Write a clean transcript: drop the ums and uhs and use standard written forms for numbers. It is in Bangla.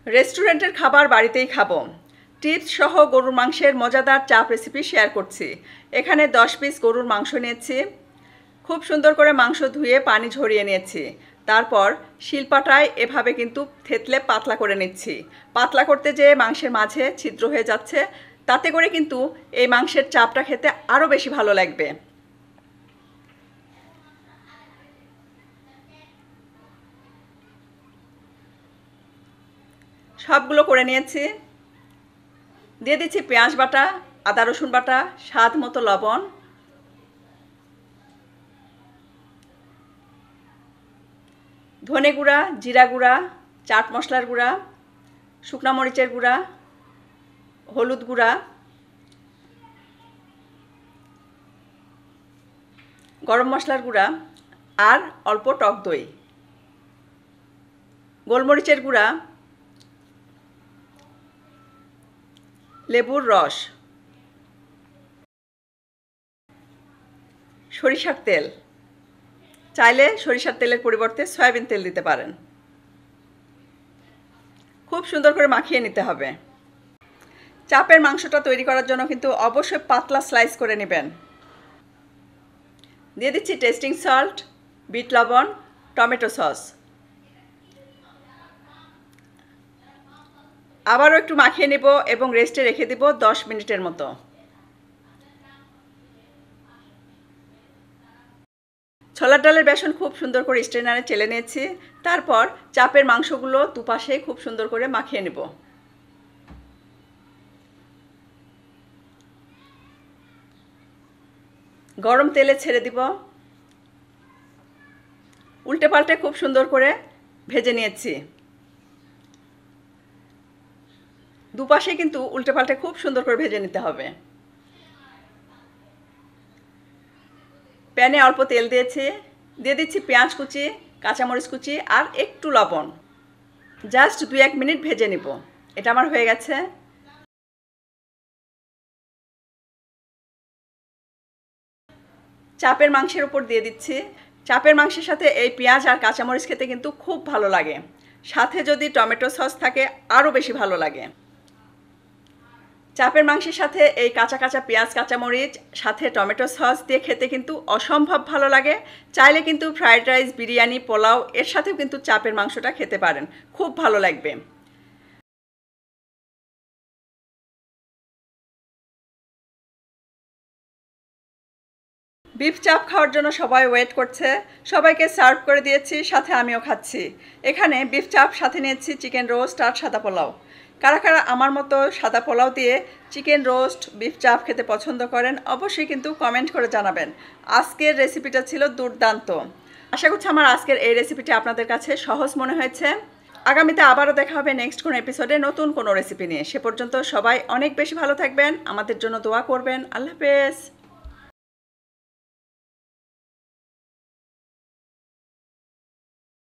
রেস্টুরেন্টের খাবার বাড়িতেই খাবো। টিপস সহ গরুর মাংসের মজাদার চাপ রেসিপি শেয়ার করছি। এখানে 10 পিস গরুর মাংস নিয়েছি। খুব সুন্দর করে মাংস ধুয়ে পানি ঝরিয়ে নিয়েছি। তারপর শিলপাটায় এভাবে কিন্তু থেতলে পাতলা করে নিচ্ছি। পাতলা করতে যেয়ে মাংসের মাঝে ছিদ্র হয়ে যাচ্ছে, তাতে করে কিন্তু এই মাংসের চাপটা খেতে আরও বেশি ভালো লাগবে। সবগুলো করে নিয়েছি। দিয়ে দিচ্ছি পেঁয়াজ বাটা, আদা রসুন বাটা, স্বাদ মতো লবণ, ধনে গুঁড়া, জিরা গুঁড়া, চাট মশলার গুঁড়া, শুকনা মরিচের গুঁড়া, হলুদ গুঁড়া, গরম মশলার গুঁড়া আর অল্প টক দই, গোলমরিচের গুঁড়া, লেবুর রস, সরিষার তেল। চাইলে সরিষার তেলের পরিবর্তে সয়াবিন তেল দিতে পারেন। খুব সুন্দর করে মাখিয়ে নিতে হবে। চাপের মাংসটা তৈরি করার জন্য কিন্তু অবশ্যই পাতলা স্লাইস করে নেবেন। দিয়ে দিচ্ছি টেস্টিং সল্ট, বিট লবণ, টমেটো সস। আবারও একটু মাখিয়ে নেব এবং রেস্টে রেখে দেব 10 মিনিটের মতো। ছোলার ডালের বেসন খুব সুন্দর করে স্ট্রেনারে চেলে নিয়েছি। তারপর চাপের মাংসগুলো দুপাশে খুব সুন্দর করে মাখিয়ে নেব। গরম তেলে ছেড়ে দিব। উল্টে পাল্টে খুব সুন্দর করে ভেজে নিয়েছি। দুপাশে কিন্তু উল্টে পাল্টে খুব সুন্দর করে ভেজে নিতে হবে। প্যানে অল্প তেল দিয়েছি। দিয়ে দিচ্ছি পেঁয়াজ কুচি, কাঁচামরিচ কুচি আর একটু লবণ। জাস্ট 2-1 মিনিট ভেজে নিব। এটা আমার হয়ে গেছে। চাপের মাংসের উপর দিয়ে দিচ্ছি। চাপের মাংসের সাথে এই পেঁয়াজ আর কাঁচামরিচ খেতে কিন্তু খুব ভালো লাগে। সাথে যদি টমেটো সস থাকে আরও বেশি ভালো লাগে। চাপের মাংসের সাথে এই কাঁচা কাঁচা পেঁয়াজ, কাঁচামরিচ সাথে টমেটো সস দিয়ে খেতে কিন্তু অসম্ভব ভালো লাগে। চাইলে কিন্তু ফ্রাইড রাইস, বিরিয়ানি, পোলাও এর সাথেও কিন্তু চাপের মাংসটা খেতে পারেন। খুব ভালো লাগবে। বিফ চাপ খাওয়ার জন্য সবাই ওয়েট করছে। সবাইকে সার্ভ করে দিয়েছি, সাথে আমিও খাচ্ছি। এখানে বিফ চাপ সাথে নিয়েছি চিকেন রোস্ট আর সাদা পোলাও। কারা কারা আমার মতো সাদা পোলাও দিয়ে চিকেন রোস্ট, বিফ চাপ খেতে পছন্দ করেন অবশ্যই কিন্তু কমেন্ট করে জানাবেন। আজকের রেসিপিটা ছিল দুর্দান্ত। আশা করছি আমার আজকের এই রেসিপিটা আপনাদের কাছে সহজ মনে হয়েছে। আগামীতে আবারও দেখা হবে নেক্সট কোনো এপিসোডে নতুন কোনো রেসিপি নিয়ে। সে পর্যন্ত সবাই অনেক বেশি ভালো থাকবেন, আমাদের জন্য দোয়া করবেন। আল্লাহ হাফেজ।